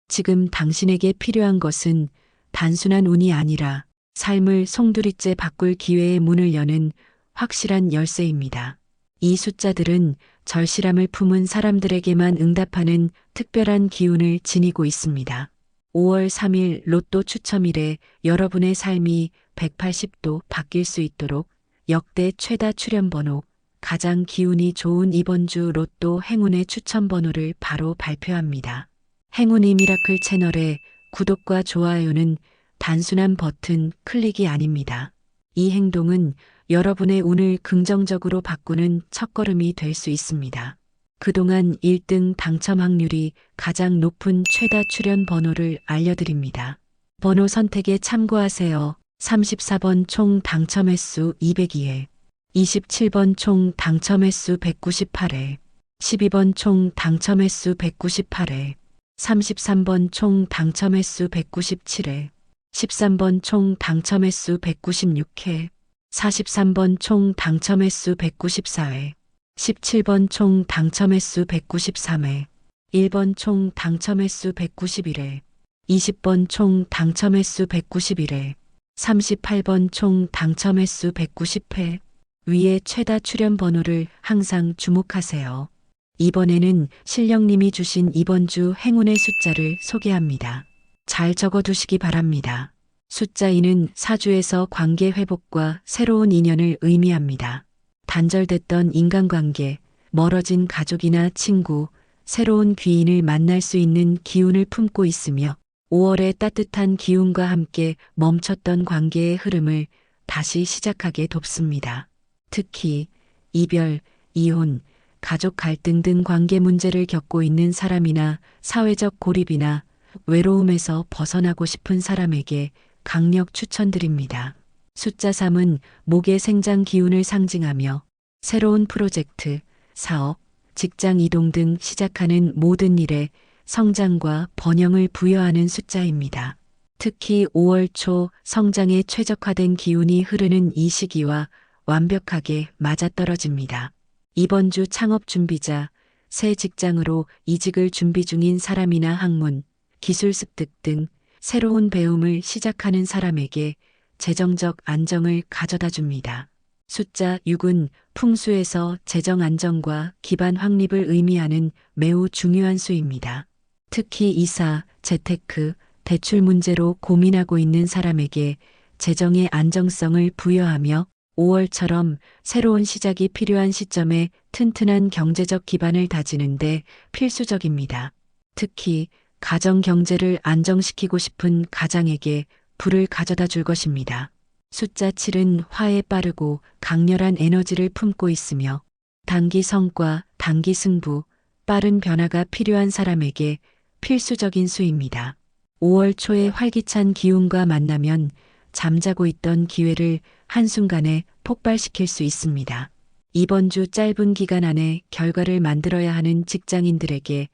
지금 당신에게 필요한 것은 단순한 운이 아니라 삶을 송두리째 바꿀 기회의 문을 여는 확실한 열쇠입니다. 이 숫자들은 절실함을 품은 사람들에게만 응답하는 특별한 기운을 지니고 있습니다. 5월 3일 로또 추첨일에 여러분의 삶이 180도 바뀔 수 있도록 역대 최다 출연 번호, 가장 기운이 좋은 이번 주 로또 행운의 추천 번호를 바로 발표합니다. 행운이 미라클 채널의 구독과 좋아요는 단순한 버튼 클릭이 아닙니다. 이 행동은 여러분의 운을 긍정적으로 바꾸는 첫걸음이 될 수 있습니다. 그동안 1등 당첨 확률이 가장 높은 최다 출연 번호를 알려드립니다. 번호 선택에 참고하세요. 34번 총 당첨 횟수 202회, 27번 총 당첨 횟수 198회, 12번 총 당첨 횟수 198회, 33번 총 당첨 횟수 197회, 13번 총 당첨 횟수 196회, 43번 총 당첨 횟수 194회, 17번 총 당첨 횟수 193회, 1번 총 당첨 횟수 191회, 20번 총 당첨 횟수 191회, 38번 총 당첨 횟수 190회, 위의 최다 출연 번호를 항상 주목하세요. 이번에는 실령님이 주신 이번 주 행운의 숫자를 소개합니다. 잘 적어두시기 바랍니다. 숫자 2는 사주에서 관계 회복과 새로운 인연을 의미합니다. 단절됐던 인간관계, 멀어진 가족이나 친구, 새로운 귀인을 만날 수 있는 기운을 품고 있으며 5월의 따뜻한 기운과 함께 멈췄던 관계의 흐름을 다시 시작하게 돕습니다. 특히 이별, 이혼, 가족 갈등 등 관계 문제를 겪고 있는 사람이나 사회적 고립이나 외로움에서 벗어나고 싶은 사람에게 강력 추천드립니다. 숫자 3은 목의 생장 기운을 상징하며 새로운 프로젝트, 사업, 직장 이동 등 시작하는 모든 일에 성장과 번영을 부여하는 숫자입니다. 특히 5월 초 성장에 최적화된 기운이 흐르는 이 시기와 완벽하게 맞아떨어집니다. 이번 주 창업 준비자, 새 직장으로 이직을 준비 중인 사람이나 학문, 기술 습득 등 새로운 배움을 시작하는 사람에게 재정적 안정을 가져다 줍니다. 숫자 6은 풍수에서 재정 안정과 기반 확립을 의미하는 매우 중요한 수입니다. 특히 이사, 재테크, 대출 문제로 고민하고 있는 사람에게 재정의 안정성을 부여하며 5월처럼 새로운 시작이 필요한 시점에 튼튼한 경제적 기반을 다지는데 필수적입니다. 특히 가정 경제를 안정시키고 싶은 가장에게 불을 가져다 줄 것입니다. 숫자 7은 화에 빠르고 강렬한 에너지를 품고 있으며 단기 성과, 단기 승부, 빠른 변화가 필요한 사람에게 필수적인 수입니다. 5월 초에 활기찬 기운과 만나면 잠자고 있던 기회를 한순간에 폭발시킬 수 있습니다. 이번 주 짧은 기간 안에 결과를 만들어야 하는 직장인들에게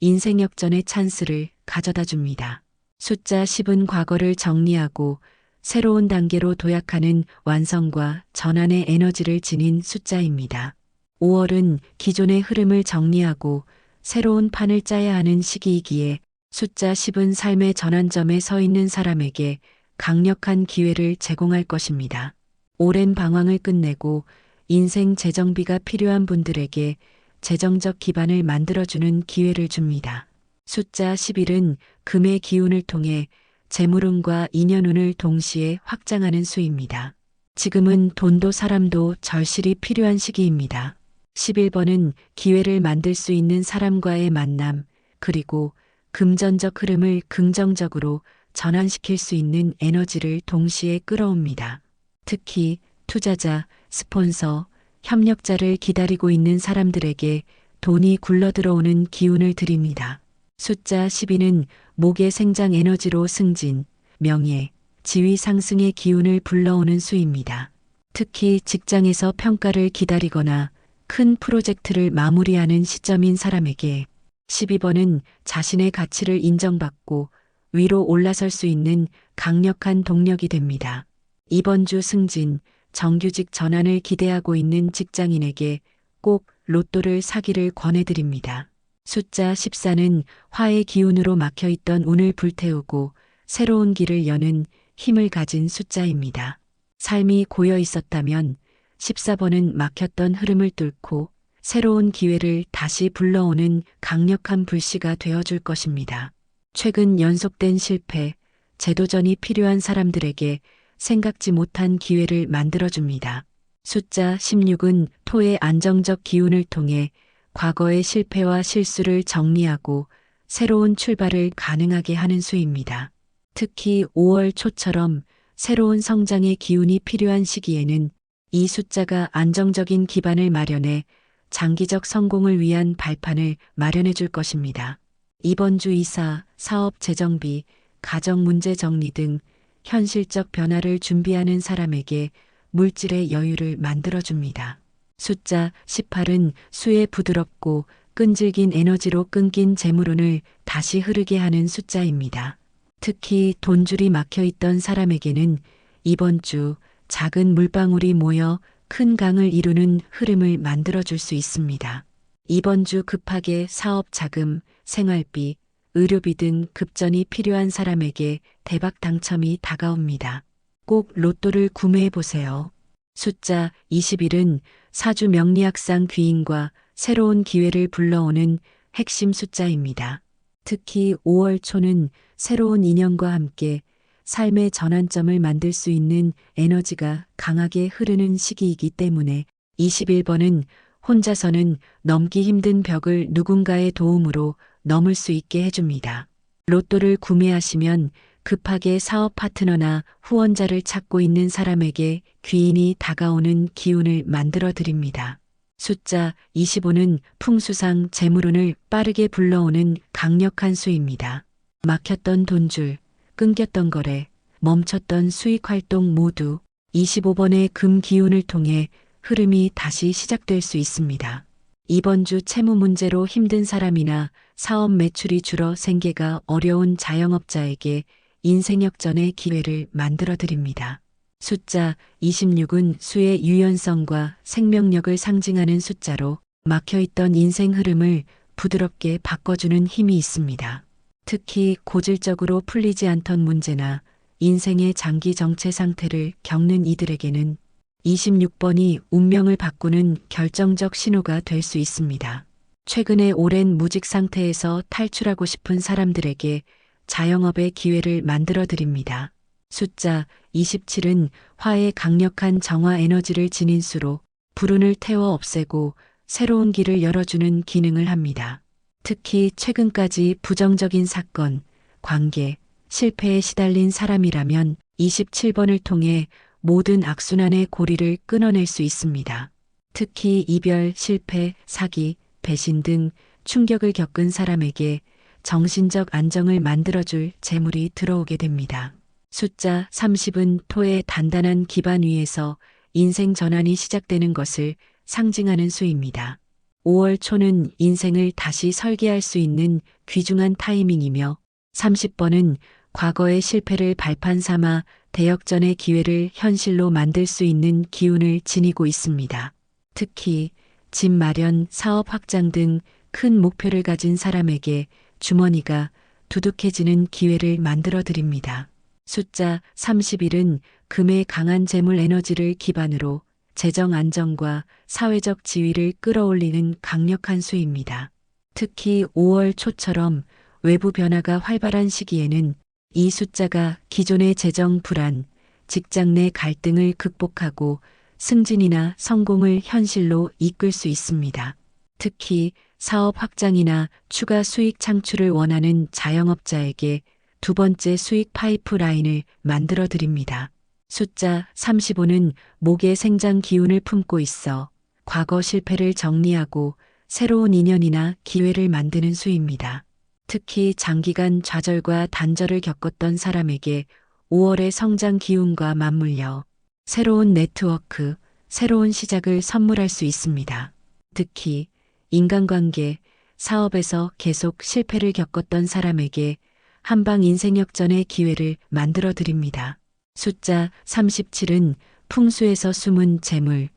인생 역전의 찬스를 가져다 줍니다. 숫자 10은 과거를 정리하고 새로운 단계로 도약하는 완성과 전환의 에너지를 지닌 숫자입니다. 5월은 기존의 흐름을 정리하고 새로운 판을 짜야 하는 시기이기에 숫자 10은 삶의 전환점에 서 있는 사람에게 강력한 기회를 제공할 것입니다. 오랜 방황을 끝내고 인생 재정비가 필요한 분들에게 재정적 기반을 만들어주는 기회를 줍니다. 숫자 11은 금의 기운을 통해 재물운과 인연운을 동시에 확장하는 수입니다. 지금은 돈도 사람도 절실히 필요한 시기입니다. 11번은 기회를 만들 수 있는 사람과의 만남, 그리고 금전적 흐름을 긍정적으로 전환시킬 수 있는 에너지를 동시에 끌어옵니다. 특히 투자자, 스폰서, 협력자를 기다리고 있는 사람들에게 돈이 굴러들어오는 기운을 드립니다. 숫자 12는 목의 생장 에너지로 승진, 명예, 지위 상승의 기운을 불러오는 수입니다. 특히 직장에서 평가를 기다리거나 큰 프로젝트를 마무리하는 시점인 사람에게 12번은 자신의 가치를 인정받고 위로 올라설 수 있는 강력한 동력이 됩니다. 이번 주 승진, 정규직 전환을 기대하고 있는 직장인에게 꼭 로또를 사기를 권해드립니다. 숫자 14는 화의 기운으로 막혀있던 운을 불태우고 새로운 길을 여는 힘을 가진 숫자입니다. 삶이 고여 있었다면 14번은 막혔던 흐름을 뚫고 새로운 기회를 다시 불러오는 강력한 불씨가 되어줄 것입니다. 최근 연속된 실패, 재도전이 필요한 사람들에게 생각지 못한 기회를 만들어줍니다. 숫자 16은 토의 안정적 기운을 통해 과거의 실패와 실수를 정리하고 새로운 출발을 가능하게 하는 수입니다. 특히 5월 초처럼 새로운 성장의 기운이 필요한 시기에는 이 숫자가 안정적인 기반을 마련해 장기적 성공을 위한 발판을 마련해 줄 것입니다. 이번 주 이사, 사업 재정비, 가정 문제 정리 등 현실적 변화를 준비하는 사람에게 물질의 여유를 만들어줍니다. 숫자 18은 수의 부드럽고 끈질긴 에너지로 끊긴 재물운을 다시 흐르게 하는 숫자입니다. 특히 돈줄이 막혀있던 사람에게는 이번 주 작은 물방울이 모여 큰 강을 이루는 흐름을 만들어줄 수 있습니다. 이번 주 급하게 사업 자금, 생활비, 의료비 등 급전이 필요한 사람에게 대박 당첨이 다가옵니다. 꼭 로또를 구매해 보세요. 숫자 21은 사주 명리학상 귀인과 새로운 기회를 불러오는 핵심 숫자입니다. 특히 5월 초는 새로운 인연과 함께 삶의 전환점을 만들 수 있는 에너지가 강하게 흐르는 시기이기 때문에 21번은 혼자서는 넘기 힘든 벽을 누군가의 도움으로 넘을 수 있게 해줍니다. 로또를 구매하시면 급하게 사업 파트너나 후원자를 찾고 있는 사람에게 귀인이 다가오는 기운을 만들어 드립니다. 숫자 25는 풍수상 재물운을 빠르게 불러오는 강력한 수입니다. 막혔던 돈줄, 끊겼던 거래, 멈췄던 수익 활동 모두 25번의 금 기운을 통해 흐름이 다시 시작될 수 있습니다. 이번 주 채무 문제로 힘든 사람이나 사업 매출이 줄어 생계가 어려운 자영업자에게 인생 역전의 기회를 만들어 드립니다. 숫자 26은 수의 유연성과 생명력을 상징하는 숫자로 막혀있던 인생 흐름을 부드럽게 바꿔주는 힘이 있습니다. 특히 고질적으로 풀리지 않던 문제나 인생의 장기 정체 상태를 겪는 이들에게는 26번이 운명을 바꾸는 결정적 신호가 될 수 있습니다. 최근에 오랜 무직 상태에서 탈출하고 싶은 사람들에게 자영업의 기회를 만들어 드립니다. 숫자 27은 화의 강력한 정화 에너지를 지닌 수로 불운을 태워 없애고 새로운 길을 열어주는 기능을 합니다. 특히 최근까지 부정적인 사건, 관계, 실패에 시달린 사람이라면 27번을 통해 모든 악순환의 고리를 끊어낼 수 있습니다. 특히 이별, 실패, 사기, 배신 등 충격을 겪은 사람에게 정신적 안정을 만들어줄 재물이 들어오게 됩니다. 숫자 30은 토의 단단한 기반 위에서 인생 전환이 시작되는 것을 상징하는 수입니다. 5월 초는 인생을 다시 설계할 수 있는 귀중한 타이밍이며 30번은 과거의 실패를 발판 삼아 대역전의 기회를 현실로 만들 수 있는 기운을 지니고 있습니다. 특히 집 마련, 사업 확장 등 큰 목표를 가진 사람에게 주머니가 두둑해지는 기회를 만들어 드립니다. 숫자 31은 금의 강한 재물 에너지를 기반으로 재정 안정과 사회적 지위를 끌어올리는 강력한 수입니다. 특히 5월 초처럼 외부 변화가 활발한 시기에는 이 숫자가 기존의 재정 불안, 직장 내 갈등을 극복하고 승진이나 성공을 현실로 이끌 수 있습니다. 특히 사업 확장이나 추가 수익 창출을 원하는 자영업자에게 두 번째 수익 파이프라인을 만들어 드립니다. 숫자 35는 목의 생장 기운을 품고 있어 과거 실패를 정리하고 새로운 인연이나 기회를 만드는 수입니다. 특히 장기간 좌절과 단절을 겪었던 사람에게 5월의 성장 기운과 맞물려 새로운 네트워크, 새로운 시작을 선물할 수 있습니다. 특히 인간관계, 사업에서 계속 실패를 겪었던 사람에게 한방 인생 역전의 기회를 만들어 드립니다. 숫자 37은 풍수에서 숨은 재물,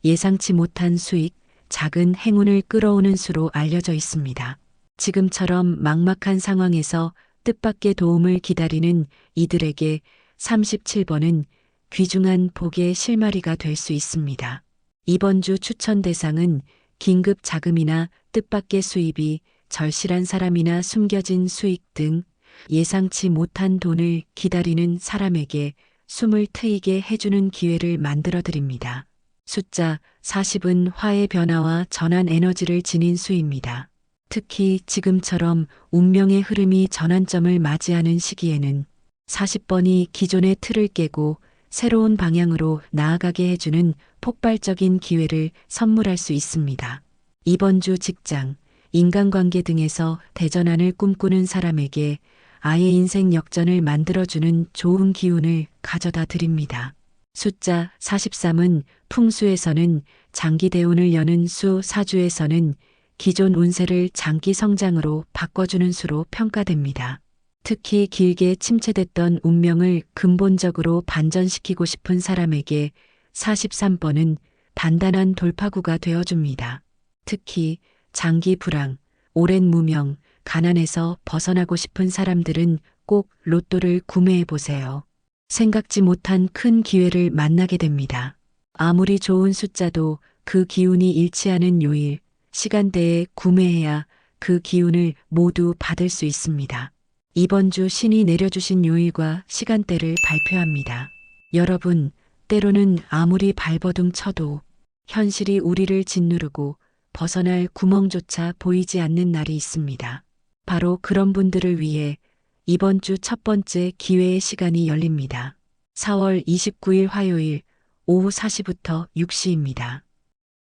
예상치 못한 수익, 작은 행운을 끌어오는 수로 알려져 있습니다. 지금처럼 막막한 상황에서 뜻밖의 도움을 기다리는 이들에게 37번은 귀중한 복의 실마리가 될 수 있습니다. 이번 주 추천 대상은 긴급 자금이나 뜻밖의 수입이 절실한 사람이나 숨겨진 수익 등 예상치 못한 돈을 기다리는 사람에게 숨을 트이게 해주는 기회를 만들어 드립니다. 숫자 40은 화의 변화와 전환 에너지를 지닌 수입니다. 특히 지금처럼 운명의 흐름이 전환점을 맞이하는 시기에는 40번이 기존의 틀을 깨고 새로운 방향으로 나아가게 해주는 폭발적인 기회를 선물할 수 있습니다. 이번 주 직장, 인간관계 등에서 대전환을 꿈꾸는 사람에게 아예 인생 역전을 만들어주는 좋은 기운을 가져다 드립니다. 숫자 43은 풍수에서는 장기 대운을 여는 수, 사주에서는 기존 운세를 장기 성장으로 바꿔주는 수로 평가됩니다. 특히 길게 침체됐던 운명을 근본적으로 반전시키고 싶은 사람에게 43번은 단단한 돌파구가 되어줍니다. 특히 장기 불황, 오랜 무명, 가난에서 벗어나고 싶은 사람들은 꼭 로또를 구매해 보세요. 생각지 못한 큰 기회를 만나게 됩니다. 아무리 좋은 숫자도 그 기운이 일치하는 요일, 시간대에 구매해야 그 기운을 모두 받을 수 있습니다. 이번 주 신이 내려주신 요일과 시간대를 발표합니다. 여러분, 때로는 아무리 발버둥 쳐도 현실이 우리를 짓누르고 벗어날 구멍조차 보이지 않는 날이 있습니다. 바로 그런 분들을 위해 이번 주 첫 번째 기회의 시간이 열립니다. 4월 29일 화요일 오후 4시부터 6시입니다.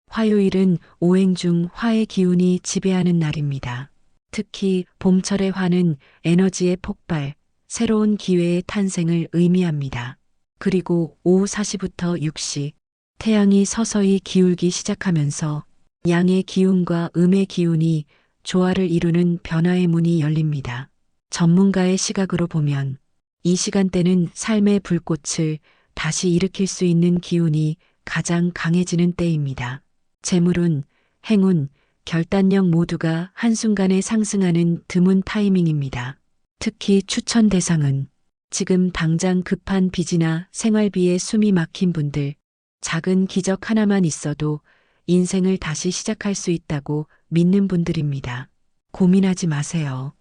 화요일은 오행 중 화의 기운이 지배하는 날입니다. 특히 봄철의 화는 에너지의 폭발, 새로운 기회의 탄생을 의미합니다. 그리고 오후 4시부터 6시, 태양이 서서히 기울기 시작하면서 양의 기운과 음의 기운이 조화를 이루는 변화의 문이 열립니다. 전문가의 시각으로 보면 이 시간대는 삶의 불꽃을 다시 일으킬 수 있는 기운이 가장 강해지는 때입니다. 재물운, 행운, 결단력 모두가 한순간에 상승하는 드문 타이밍입니다. 특히 추천 대상은 지금 당장 급한 빚이나 생활비에 숨이 막힌 분들, 작은 기적 하나만 있어도 인생을 다시 시작할 수 있다고 믿는 분들입니다. 고민하지 마세요.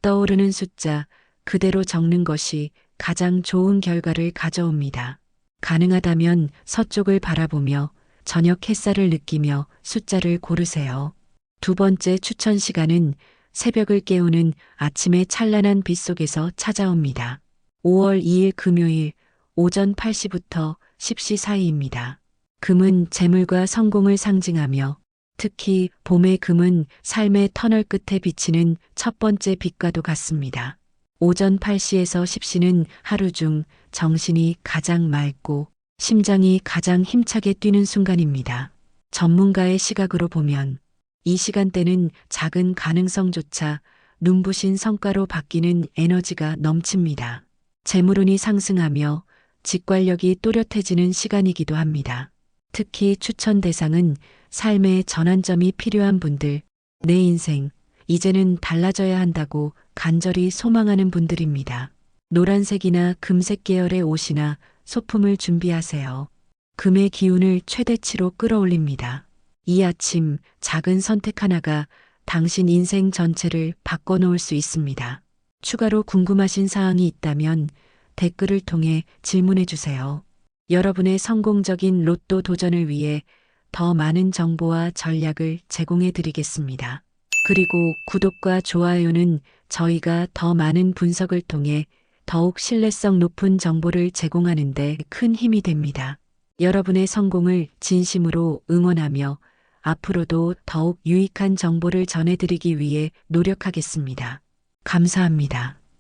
떠오르는 숫자 그대로 적는 것이 가장 좋은 결과를 가져옵니다. 가능하다면 서쪽을 바라보며 저녁 햇살을 느끼며 숫자를 고르세요. 두 번째 추천 시간은 새벽을 깨우는 아침의 찬란한 빛 속에서 찾아옵니다. 5월 2일 금요일 오전 8시부터 10시 사이입니다. 금은 재물과 성공을 상징하며 특히 봄의 금은 삶의 터널 끝에 비치는 첫 번째 빛과도 같습니다. 오전 8시에서 10시는 하루 중 정신이 가장 맑고 심장이 가장 힘차게 뛰는 순간입니다. 전문가의 시각으로 보면 이 시간대는 작은 가능성조차 눈부신 성과로 바뀌는 에너지가 넘칩니다. 재물운이 상승하며 직관력이 또렷해지는 시간이기도 합니다. 특히 추천 대상은 삶의 전환점이 필요한 분들, 내 인생, 이제는 달라져야 한다고 간절히 소망하는 분들입니다. 노란색이나 금색 계열의 옷이나 소품을 준비하세요. 금의 기운을 최대치로 끌어올립니다. 이 아침 작은 선택 하나가 당신 인생 전체를 바꿔놓을 수 있습니다. 추가로 궁금하신 사항이 있다면 댓글을 통해 질문해 주세요. 여러분의 성공적인 로또 도전을 위해 더 많은 정보와 전략을 제공해 드리겠습니다. 그리고 구독과 좋아요는 저희가 더 많은 분석을 통해 더욱 신뢰성 높은 정보를 제공하는 데 큰 힘이 됩니다. 여러분의 성공을 진심으로 응원하며 앞으로도 더욱 유익한 정보를 전해드리기 위해 노력하겠습니다. 감사합니다.